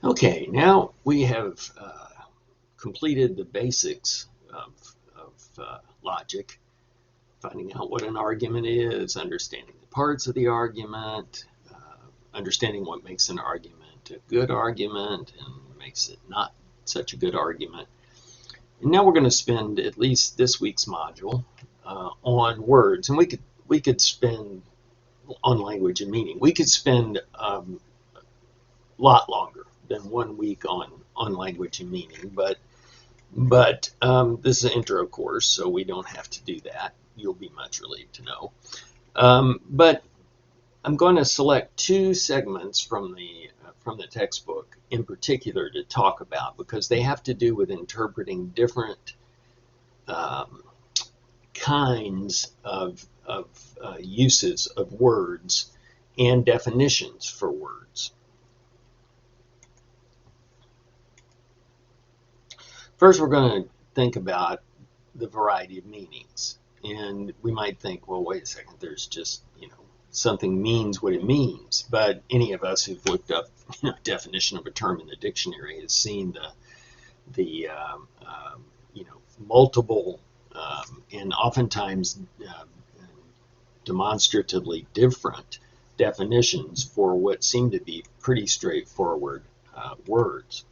Okay, now we have completed the basics of logic, finding out what an argument is, understanding the parts of the argument, understanding what makes an argument a good argument and makes it not such a good argument. And now we're going to spend at least this week's module on words, and we could spend on language and meaning. We could spend a lot longer than 1 week on language and meaning, but this is an intro course, so we don't have to do that. You'll be much relieved to know. But I'm going to select two segments from the textbook in particular to talk about, because they have to do with interpreting different kinds of uses of words and definitions for words. First, we're going to think about the variety of meanings. And we might think, well, wait a second, there's just, something means what it means. But any of us who've looked up definition of a term in the dictionary has seen the multiple and oftentimes demonstratively different definitions for what seem to be pretty straightforward words.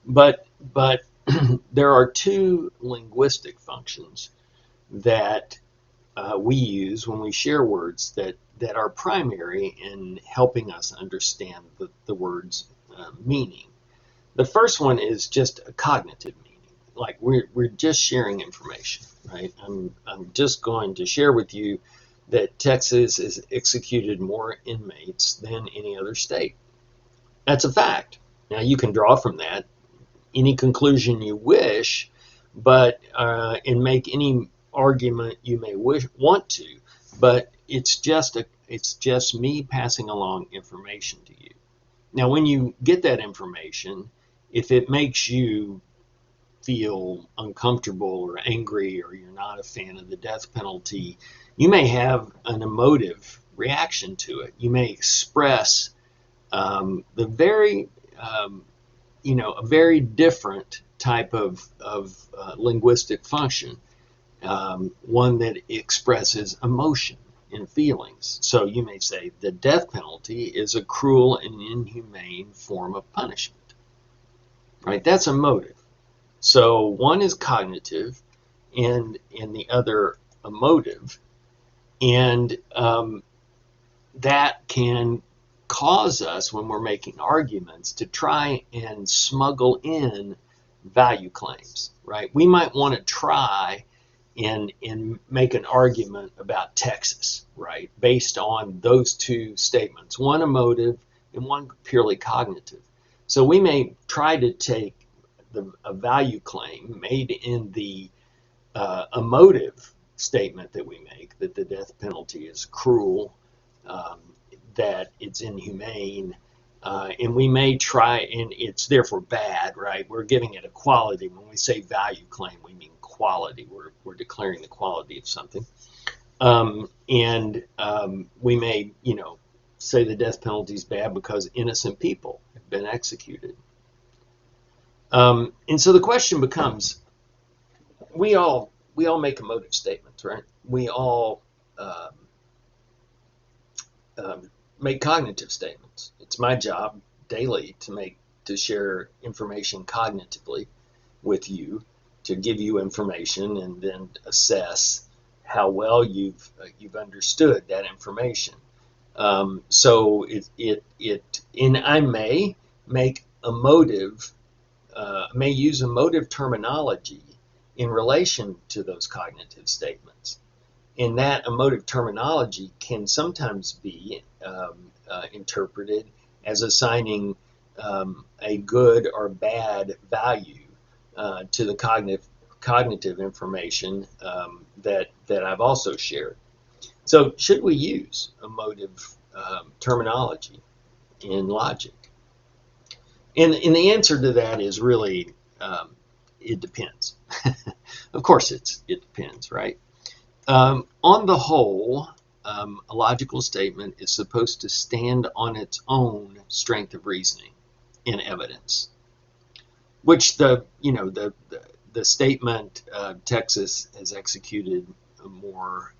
But there are two linguistic functions that we use when we share words that are primary in helping us understand the word's meaning. The first one is just a cognitive meaning. Like we're just sharing information, right? I'm just going to share with you that Texas has executed more inmates than any other state. That's a fact. Now you can draw from that any conclusion you wish, but and make any argument you may want to, but it's just me passing along information to you. Now, when you get that information, if it makes you feel uncomfortable or angry, or you're not a fan of the death penalty, you may have an emotive reaction to it. You may express a very different type of linguistic function, one that expresses emotion and feelings. So you may say the death penalty is a cruel and inhumane form of punishment, right? That's emotive. So one is cognitive and the other emotive, and that can cause us, when we're making arguments, to try and smuggle in value claims, right? We might want to try and make an argument about Texas, right, based on those two statements, one emotive and one purely cognitive. So we may try to take a value claim made in the emotive statement that we make, that the death penalty is cruel, that it's inhumane, and we may try, and it's therefore bad, right? We're giving it a quality. When we say value claim, we mean quality. We're declaring the quality of something. We may, say the death penalty is bad because innocent people have been executed. And so the question becomes, we all make emotive statements, right? We all make cognitive statements. It's my job daily to share information cognitively with you, to give you information and then assess how well you've understood that information. So I may make emotive, may use emotive terminology in relation to those cognitive statements. And that emotive terminology can sometimes be interpreted as assigning a good or bad value to the cognitive information that I've also shared. So should we use emotive terminology in logic? And the answer to that is really, it depends. Of course it depends, right? On the whole, a logical statement is supposed to stand on its own strength of reasoning. in evidence, which the statement Texas has executed more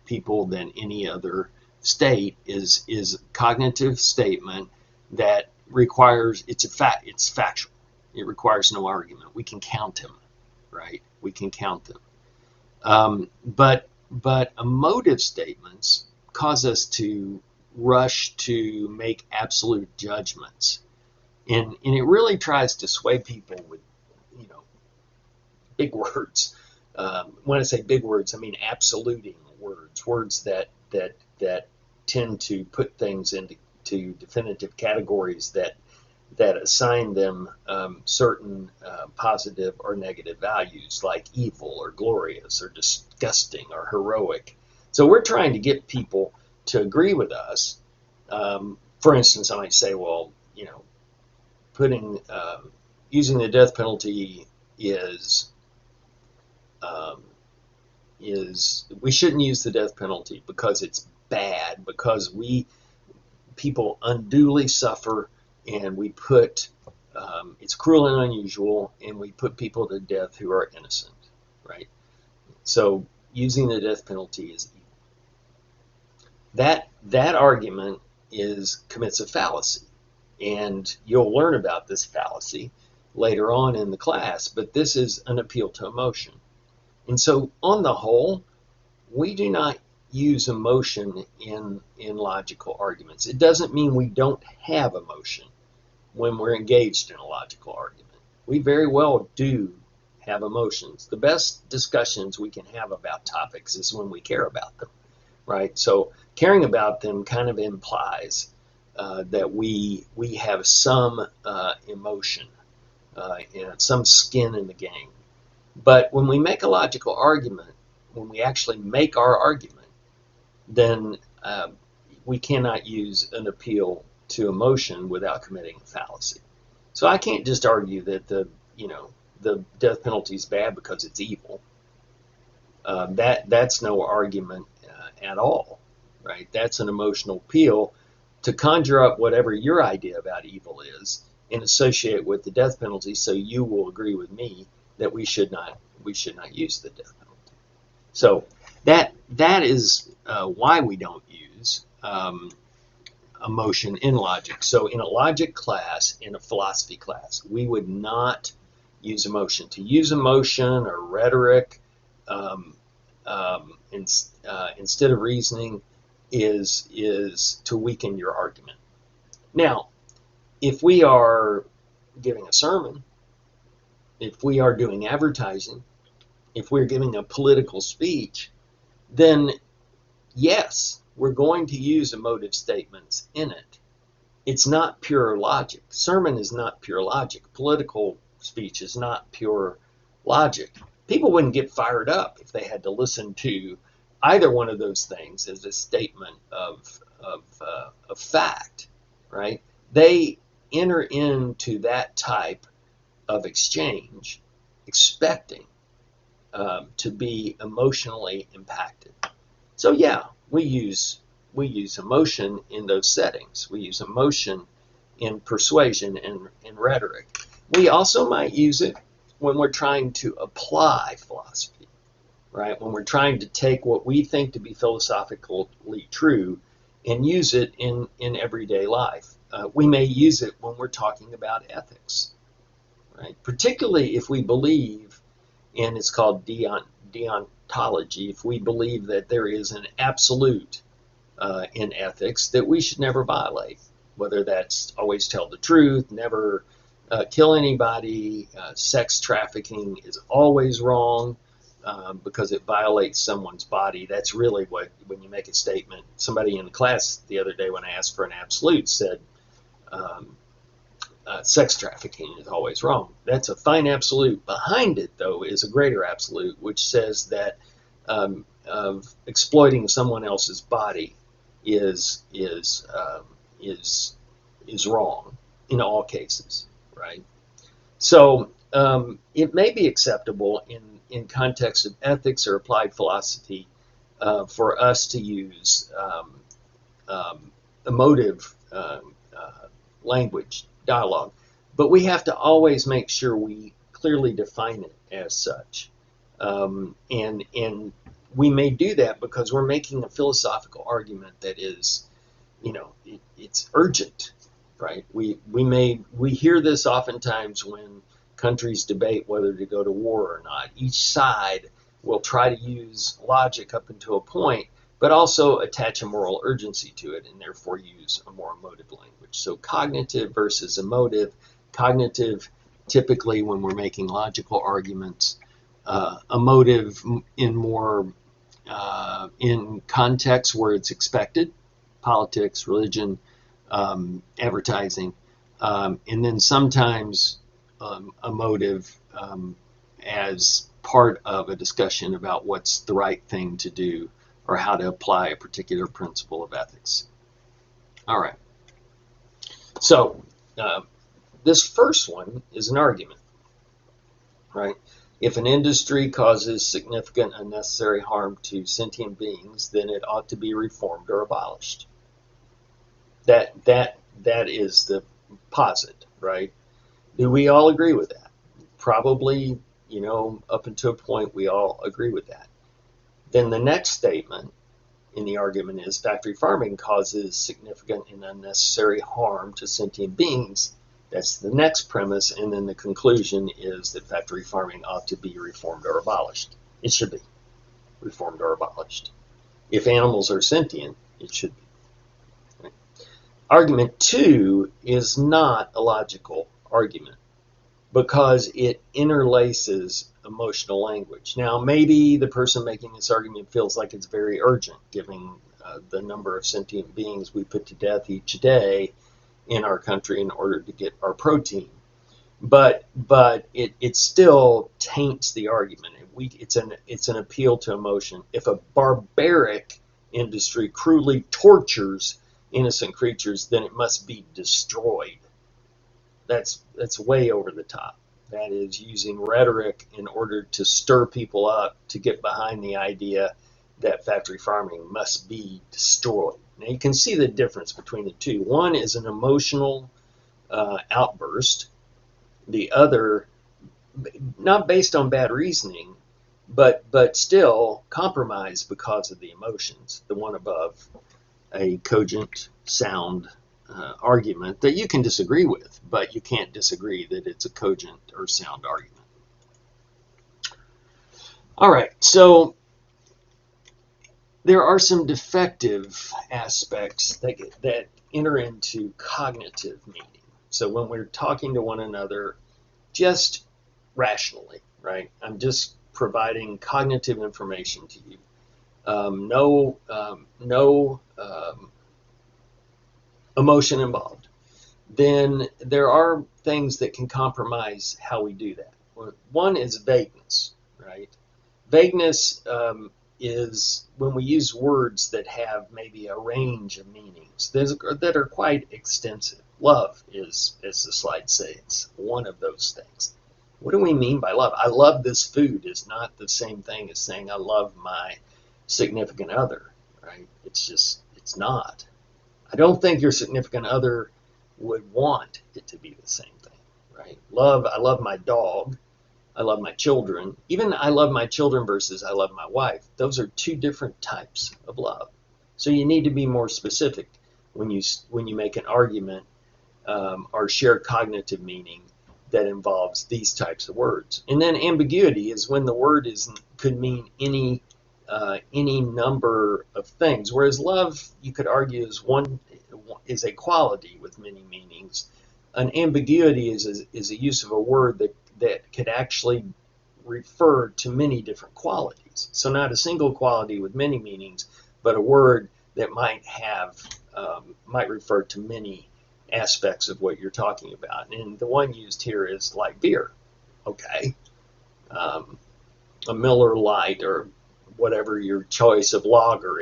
people than any other state is a cognitive statement that requires, it's factual. It requires no argument. We can count them, right? We can count them. But emotive statements cause us to rush to make absolute judgments. And it really tries to sway people with, big words. When I say big words, I mean absoluting words that tend to put things into definitive categories that assign them certain positive or negative values, like evil or glorious or disgusting or heroic. So we're trying to get people to agree with us. For instance, I might say, well, putting using the death penalty is we shouldn't use the death penalty because it's bad, because people unduly suffer, and we put it's cruel and unusual, and we put people to death who are innocent, right? So using the death penalty is evil. That argument commits a fallacy, and you'll learn about this fallacy later on in the class, but this is an appeal to emotion. And so on the whole, we do not use emotion in logical arguments. It doesn't mean we don't have emotion when we're engaged in a logical argument. We very well do have emotions. The best discussions we can have about topics is when we care about them, right? So caring about them kind of implies that we have some emotion, some skin in the game. But when we make a logical argument, when we actually make our argument, then we cannot use an appeal to emotion without committing a fallacy. So I can't just argue that the death penalty is bad because it's evil. That's no argument at all, right? That's an emotional appeal to conjure up whatever your idea about evil is and associate with the death penalty, so you will agree with me that we should not use the death penalty. So that is why we don't use emotion in logic. So in a logic class, in a philosophy class, we would not use emotion. To use emotion or rhetoric instead of reasoning is to weaken your argument. Now, if we are giving a sermon, if we are doing advertising, if we're giving a political speech, then yes, we're going to use emotive statements in it. It's not pure logic. Sermon is not pure logic. Political speech is not pure logic. People wouldn't get fired up if they had to listen to either one of those things as a statement of fact, right? They enter into that type of exchange expecting to be emotionally impacted. So yeah, we use emotion in those settings. We use emotion in persuasion and in rhetoric. We also might use it when we're trying to apply philosophy, right? When we're trying to take what we think to be philosophically true and use it in everyday life. We may use it when we're talking about ethics, right? Particularly if we believe, and it's called deontology, if we believe that there is an absolute in ethics that we should never violate, whether that's always tell the truth, never kill anybody, sex trafficking is always wrong because it violates someone's body. That's really what, when you make a statement, somebody in the class the other day when I asked for an absolute said, sex trafficking is always wrong. That's a fine absolute. Behind it, though, is a greater absolute, which says that of exploiting someone else's body is wrong in all cases, right? So it may be acceptable in context of ethics or applied philosophy for us to use emotive language, dialogue. But we have to always make sure we clearly define it as such. And we may do that because we're making a philosophical argument that is, it's urgent, right? We hear this oftentimes when countries debate whether to go to war or not. Each side will try to use logic up until a point, but also attach a moral urgency to it and therefore use a more emotive language. So cognitive versus emotive. Cognitive, typically when we're making logical arguments. Emotive in more in contexts where it's expected, politics, religion, advertising, and then sometimes emotive as part of a discussion about what's the right thing to do or how to apply a particular principle of ethics. All right. So this first one is an argument, right? If an industry causes significant unnecessary harm to sentient beings, then it ought to be reformed or abolished. That is the posit, right? Do we all agree with that? Probably, up until a point, we all agree with that. Then the next statement in the argument is factory farming causes significant and unnecessary harm to sentient beings. That's the next premise, and then the conclusion is that factory farming ought to be reformed or abolished. It should be reformed or abolished. If animals are sentient, it should be. Right? Argument 2 is not a logical argument because it interlaces emotional language. Now, maybe the person making this argument feels like it's very urgent, given the number of sentient beings we put to death each day in our country in order to get our protein. But it still taints the argument. It's an appeal to emotion. If a barbaric industry cruelly tortures innocent creatures, then it must be destroyed. That's way over the top. That is using rhetoric in order to stir people up to get behind the idea that factory farming must be destroyed. Now you can see the difference between the two. One is an emotional outburst. The other, not based on bad reasoning, but still compromised because of the emotions. The one above, a cogent, sound argument that you can disagree with, but you can't disagree that it's a cogent or sound argument. All right, so there are some defective aspects that enter into cognitive meaning. So when we're talking to one another just rationally, right? I'm just providing cognitive information to you. No emotion involved. Then there are things that can compromise how we do that. One is vagueness, right? Vagueness is when we use words that have maybe a range of meanings that are quite extensive. Love is, as the slides say, it's one of those things. What do we mean by love? I love this food is not the same thing as saying I love my significant other, right? It's not. I don't think your significant other would want it to be the same thing, right? I love my dog. I love my children. Even I love my children versus I love my wife. Those are two different types of love. So you need to be more specific when you make an argument or share cognitive meaning that involves these types of words. And then ambiguity is when the word could mean any number of things. Whereas love, you could argue, is a quality with many meanings. An ambiguity is a use of a word that could actually refer to many different qualities. So not a single quality with many meanings, but a word that might refer to many aspects of what you're talking about. And the one used here is light beer. Okay. A Miller Lite or whatever your choice of lager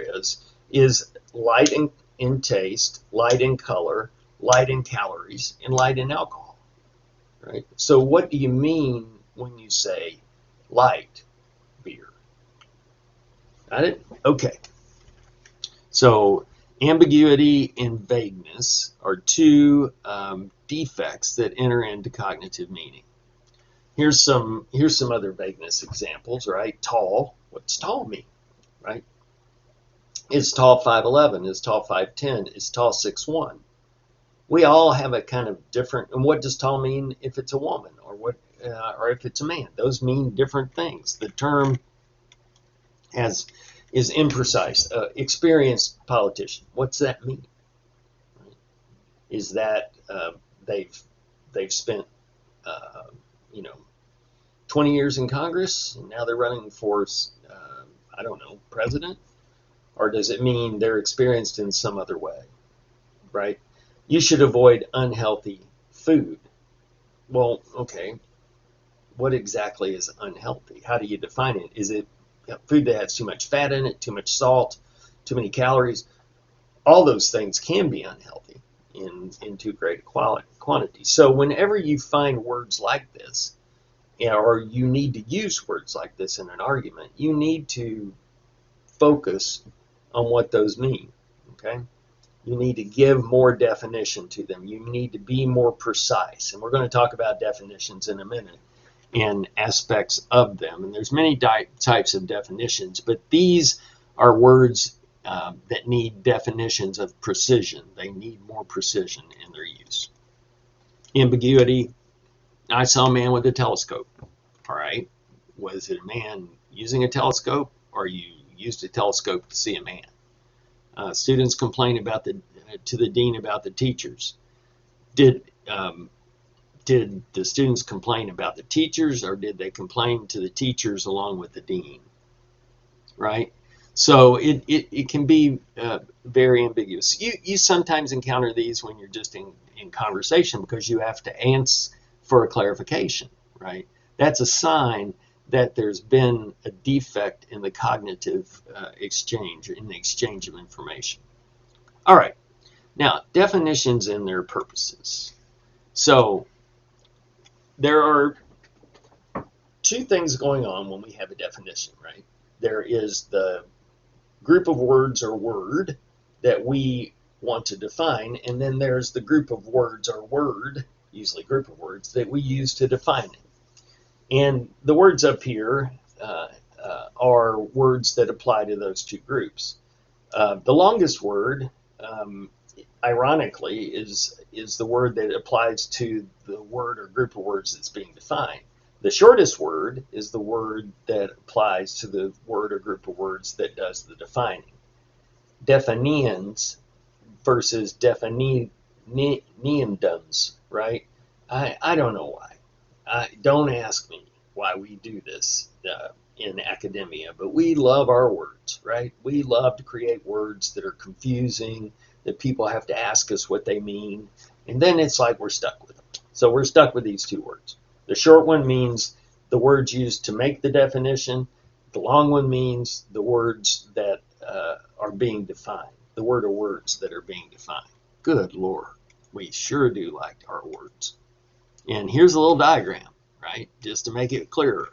is light in taste, light in color, light in calories, and light in alcohol. Right? So what do you mean when you say light beer? Got it? Okay. So Ambiguity and vagueness are two defects that enter into cognitive meaning. Here's some other vagueness examples, right? Tall. What's tall mean, right? Is tall 5'11"? Is tall 5'10"? Is tall 6'1"? We all have a kind of different. And what does tall mean if it's a woman, or if it's a man? Those mean different things. The term is imprecise. Experienced politician. What's that mean? Is that they've spent you know 20 years in Congress and now they're running for I don't know, president? Or does it mean they're experienced in some other way, right? You should avoid unhealthy food. Well, okay, what exactly is unhealthy? How do you define it? Is it food that has too much fat in it, too much salt, too many calories? All those things can be unhealthy in too great a quantity. So whenever you find words like this, or you need to use words like this in an argument, you need to focus on what those mean, okay? You need to give more definition to them. You need to be more precise. And we're going to talk about definitions in a minute and aspects of them. And there's many types of definitions, but these are words that need definitions of precision. They need more precision in their use. Ambiguity. I saw a man with a telescope. All right. Was it a man using a telescope, or you used a telescope to see a man? Students complain to the dean about the teachers. Did the students complain about the teachers, or did they complain to the teachers along with the dean? Right? So it can be very ambiguous. You sometimes encounter these when you're just in conversation, because you have to ask for a clarification, right? That's a sign that there's been a defect in the cognitive exchange, in the exchange of information. All right, now definitions and their purposes. So there are two things going on when we have a definition, right? There is the group of words or word that we want to define, and then there's the group of words or word, usually group of words, that we use to define it. And the words up here are words that apply to those two groups. The longest word, ironically, is the word that applies to the word or group of words that's being defined. The shortest word is the word that applies to the word or group of words that does the defining. Definiens versus definiendums, right? I don't know why. Don't ask me why we do this in academia, but we love our words, right? We love to create words that are confusing, that people have to ask us what they mean, and then it's like we're stuck with them. So we're stuck with these two words. The short one means the words used to make the definition. The long one means the words that are being defined, the word or words that are being defined. Good Lord, we sure do like our words. And here's a little diagram, right? Just to make it clearer.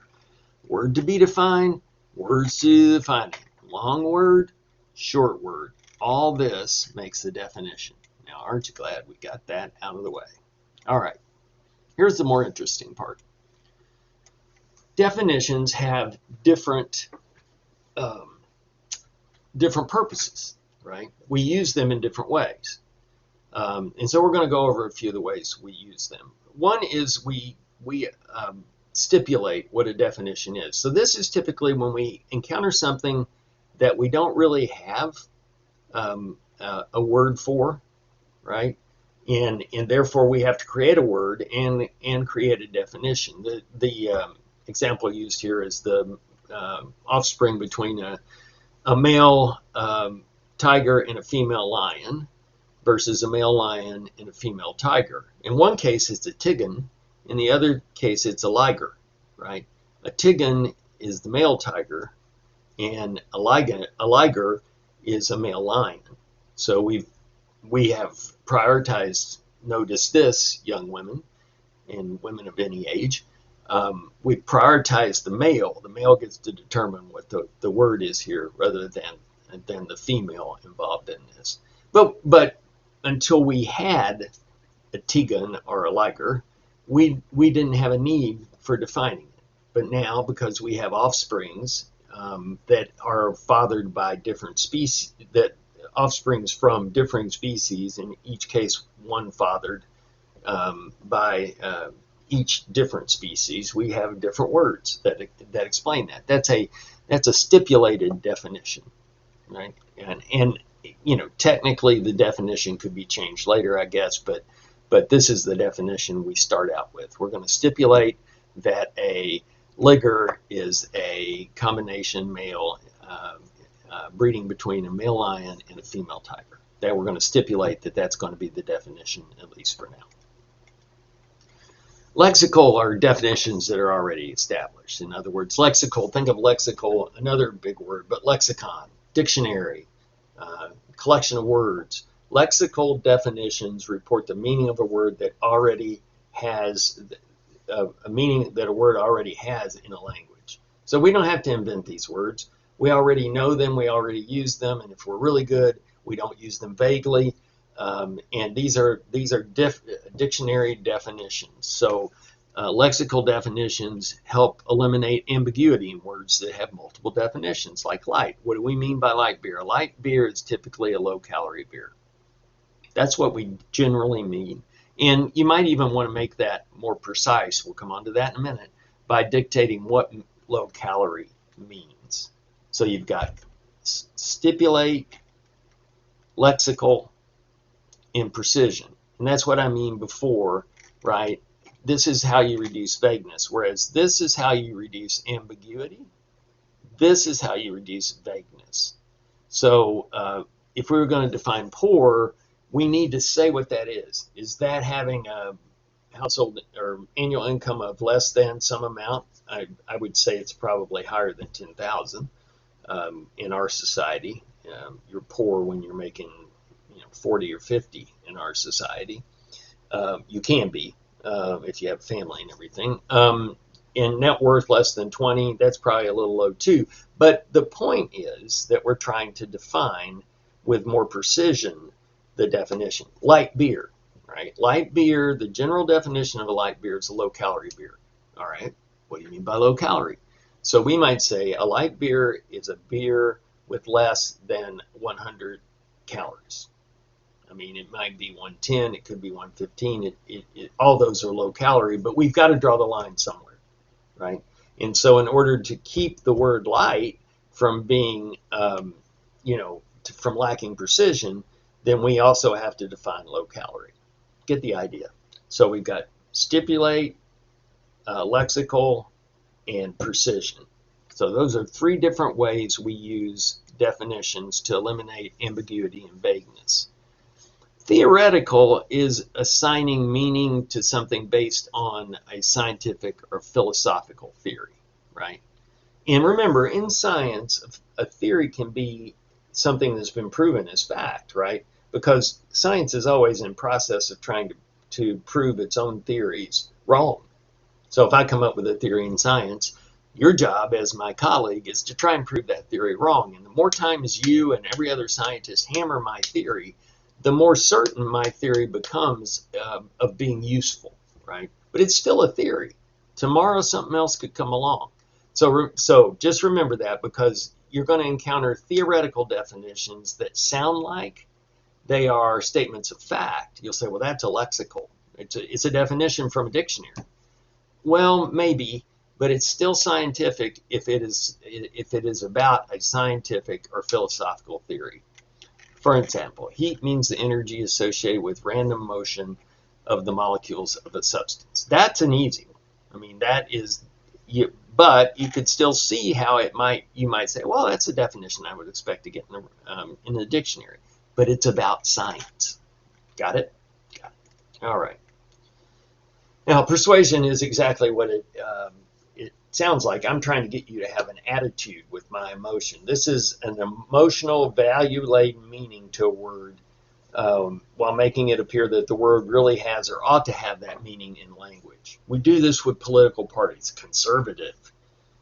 Word to be defined, words to define it. Long word, short word. All this makes the definition. Now, aren't you glad we got that out of the way? All right. Here's the more interesting part. Definitions have different purposes, right? We use them in different ways. And so we're going to go over a few of the ways we use them. One is we stipulate what a definition is. So this is typically when we encounter something that we don't really have a word for, right? And therefore we have to create a word and create a definition. The example used here is the offspring between a male tiger and a female lion versus a male lion and a female tiger. In one case, it's a tigon. In the other case, it's a liger, right? A tigon is the male tiger, and a liger is a male lion. So we have prioritized, notice this, young women and women of any age, we prioritize the male. The male gets to determine what the word is here rather than the female involved in this. But until we had a Tegan or a Liger, we didn't have a need for defining it. But now, because we have offsprings that are fathered by different species, that offsprings from differing species, in each case one fathered by each different species, we have different words that explain that. That's a stipulated definition, right? And you know, technically the definition could be changed later, I guess, but this is the definition we start out with. We're going to stipulate that a liger is a combination male breeding between a male lion and a female tiger. That we're going to stipulate that that's going to be the definition, at least for now. Lexical are definitions that are already established. In other words, lexical, think of lexical, another big word, but lexicon, dictionary, collection of words. Lexical definitions report the meaning of a word that already has a meaning that a word already has in a language. So we don't have to invent these words. We already know them, we already use them, and if we're really good, we don't use them vaguely. And these are dictionary definitions. So lexical definitions help eliminate ambiguity in words that have multiple definitions, like light. What do we mean by light beer? A light beer is typically a low-calorie beer. That's what we generally mean. And you might even want to make that more precise. We'll come on to that in a minute, by dictating what low-calorie means. So you've got stipulate, lexical, and precision. And that's what I mean before, right? This is how you reduce vagueness, whereas this is how you reduce ambiguity. This is how you reduce vagueness. So if we were going to define poor, we need to say what that is. Is that having a household or annual income of less than some amount? I would say it's probably higher than 10,000 in our society. You're poor when you're making 40 or 50 in our society. You can be if you have family and everything. And net worth less than 20, that's probably a little low too. But the point is that we're trying to define with more precision the definition. Light beer, right? Light beer, the general definition of a light beer is a low-calorie beer. All right, what do you mean by low-calorie? So we might say a light beer is a beer with less than 100 calories. I mean, it might be 110, it could be 115. All those are low calorie, but we've got to draw the line somewhere, right? And so in order to keep the word light from being, from lacking precision, then we also have to define low calorie. Get the idea? So we've got stipulate, lexical, and precision. So those are three different ways we use definitions to eliminate ambiguity and vagueness. Theoretical is assigning meaning to something based on a scientific or philosophical theory, right? And remember, in science, a theory can be something that's been proven as fact, right? Because science is always in process of trying to prove its own theories wrong. So if I come up with a theory in science, your job as my colleague is to try and prove that theory wrong. And the more times you and every other scientist hammer my theory, the more certain my theory becomes of being useful, right? But it's still a theory. Tomorrow something else could come along. So just remember that, because you're going to encounter theoretical definitions that sound like they are statements of fact. You'll say, well, that's a lexical. It's a definition from a dictionary. Well, maybe, but it's still scientific if it is about a scientific or philosophical theory. For example, heat means the energy associated with random motion of the molecules of a substance. That's an easy one. I mean, that is, but you could still see how you might say, well, that's a definition I would expect to get in the dictionary. But it's about science. Got it? Got it. All right. Now, persuasion is exactly what it sounds like. I'm trying to get you to have an attitude with my emotion. This is an emotional, value-laden meaning to a word while making it appear that the word really has or ought to have that meaning in language. We do this with political parties: conservative,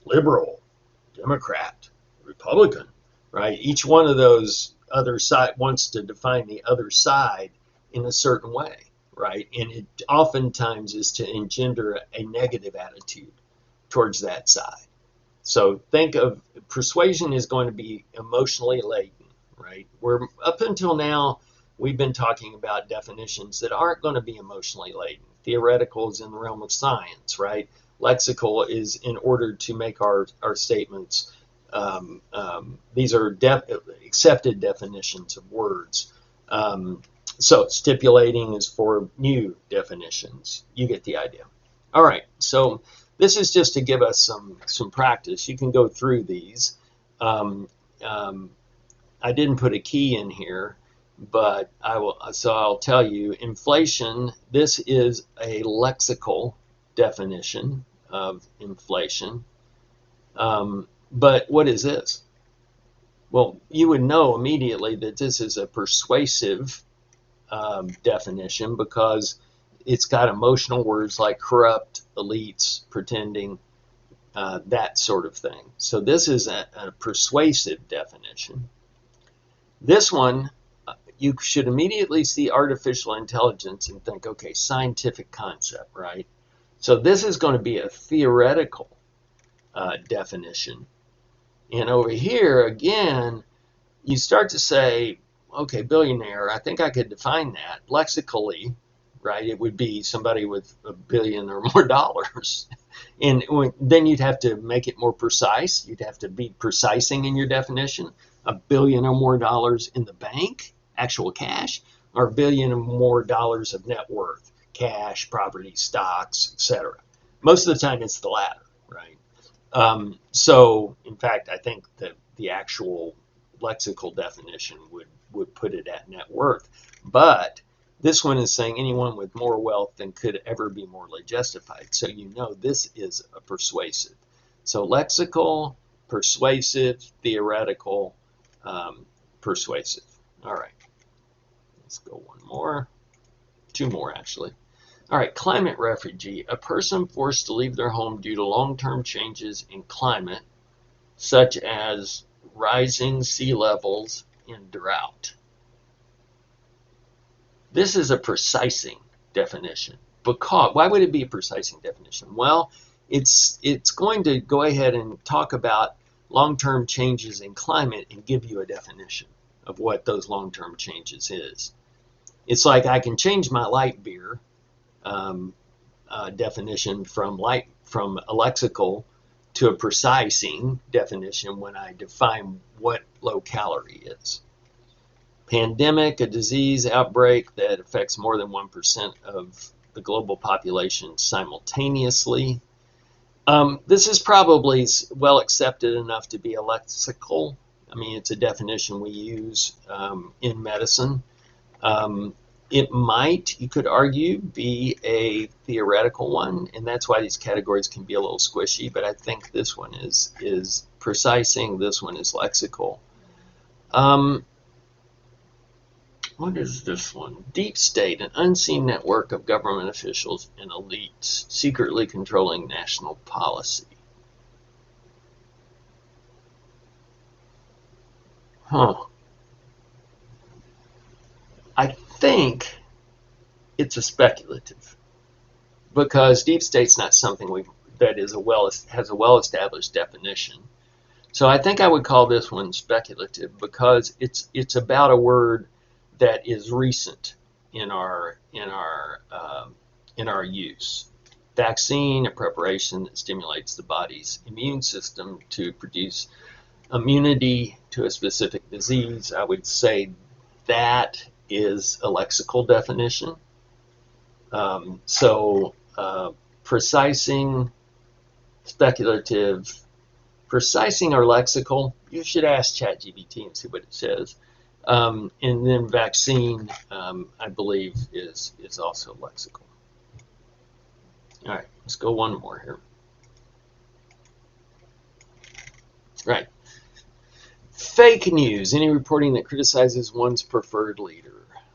liberal, Democrat, Republican, right? Each one of those other side wants to define the other side in a certain way, right? And it oftentimes is to engender a negative attitude towards that side. So think of persuasion is going to be emotionally laden, right? We're up until now, we've been talking about definitions that aren't going to be emotionally laden. Theoretical is in the realm of science, right? Lexical is in order to make our statements. These are accepted definitions of words. So stipulating is for new definitions. You get the idea. All right, so this is just to give us some practice. You can go through these. I didn't put a key in here, but I will. So I'll tell you, inflation. This is a lexical definition of inflation. But what is this? Well, you would know immediately that this is a persuasive definition because it's got emotional words like corrupt, elites, pretending, that sort of thing. So this is a persuasive definition. This one, you should immediately see artificial intelligence and think, okay, scientific concept, right? So this is going to be a theoretical definition. And over here, again, you start to say, okay, billionaire, I think I could define that lexically, right? It would be somebody with $1 billion or more dollars. And then you'd have to make it more precise. You'd have to be precising in your definition. $1 billion or more dollars in the bank, actual cash, or $1 billion or more dollars of net worth, cash, property, stocks, etc. Most of the time it's the latter, right? So, in fact, I think that the actual lexical definition would put it at net worth. But this one is saying anyone with more wealth than could ever be morally justified. So you know this is a persuasive. So lexical, persuasive, theoretical, persuasive. All right. Let's go one more. Two more, actually. All right, climate refugee, a person forced to leave their home due to long-term changes in climate, such as rising sea levels and drought. This is a precising definition. Because why would it be a precising definition? Well, it's going to go ahead and talk about long-term changes in climate and give you a definition of what those long-term changes is. It's like I can change my light beer definition from a lexical to a precising definition when I define what low calorie is. Pandemic, a disease outbreak that affects more than 1% of the global population simultaneously. This is probably well accepted enough to be a lexical. I mean, it's a definition we use in medicine. It might, you could argue, be a theoretical one, and that's why these categories can be a little squishy, but I think this one is precising, this one is lexical. What is this one? Deep state, an unseen network of government officials and elites secretly controlling national policy. I think it's a speculative because deep state's not something that has a well-established definition. So I think I would call this one speculative because it's about a word that is recent in our use. Vaccine, a preparation that stimulates the body's immune system to produce immunity to a specific disease. I would say that is a lexical definition. Precising, speculative, precising or lexical. You should ask ChatGPT and see what it says. And then vaccine, I believe, is also lexical. All right, let's go one more here. Right. Fake news, any reporting that criticizes one's preferred leader.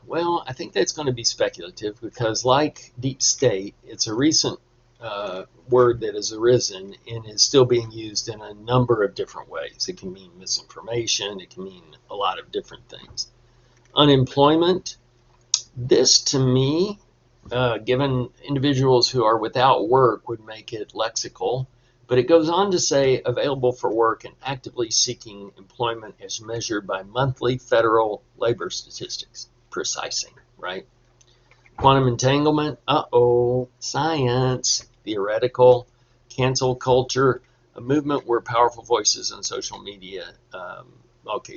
Well, I think that's going to be speculative because like deep state, it's a recent word that has arisen and is still being used in a number of different ways. It can mean misinformation. It can mean a lot of different things. Unemployment. This, to me, given individuals who are without work, would make it lexical. But it goes on to say available for work and actively seeking employment as measured by monthly federal labor statistics. Precising, right? Quantum entanglement, science, theoretical, cancel culture, a movement where powerful voices on social media,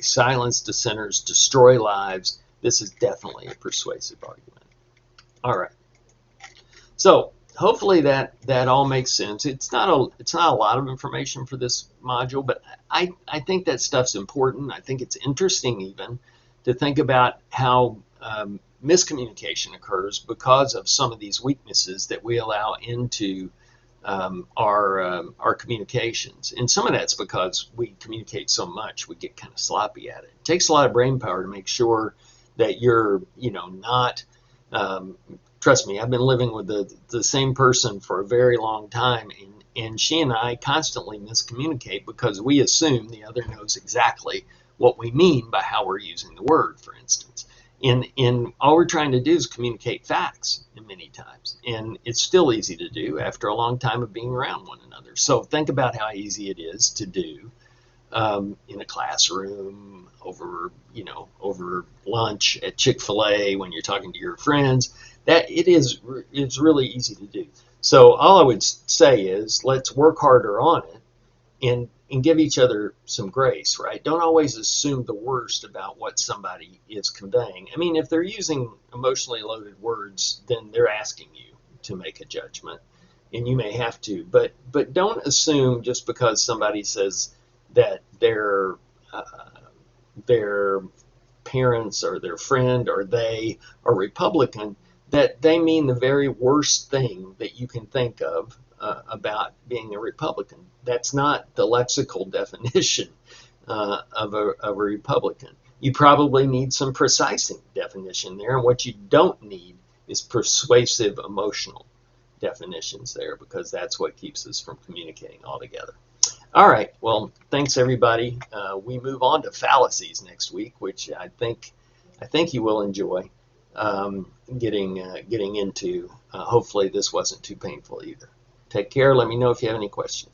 silence dissenters, destroy lives. This is definitely a persuasive argument. All right. So hopefully that all makes sense. It's not a lot of information for this module, but I think that stuff's important. I think it's interesting even to think about how miscommunication occurs because of some of these weaknesses that we allow into our communications. And some of that's because we communicate so much, we get kind of sloppy at it. It takes a lot of brain power to make sure that you're, not, trust me, I've been living with the same person for a very long time, and she and I constantly miscommunicate because we assume the other knows exactly what we mean by how we're using the word, for instance. And all we're trying to do is communicate facts many times. And it's still easy to do after a long time of being around one another. So think about how easy it is to do in a classroom, over lunch at Chick-fil-A, when you're talking to your friends. That it's really easy to do. So all I would say is let's work harder on it and give each other some grace, right? Don't always assume the worst about what somebody is conveying. I mean, if they're using emotionally loaded words, then they're asking you to make a judgment, and you may have to. But don't assume just because somebody says that their parents or their friend or they are Republican, that they mean the very worst thing that you can think of about being a Republican. That's not the lexical definition of a Republican. You probably need some precising definition there, and what you don't need is persuasive emotional definitions there, because that's what keeps us from communicating altogether. All right, well, thanks everybody. We move on to fallacies next week, which I think you will enjoy getting into. Hopefully this wasn't too painful either. Take care. Let me know if you have any questions.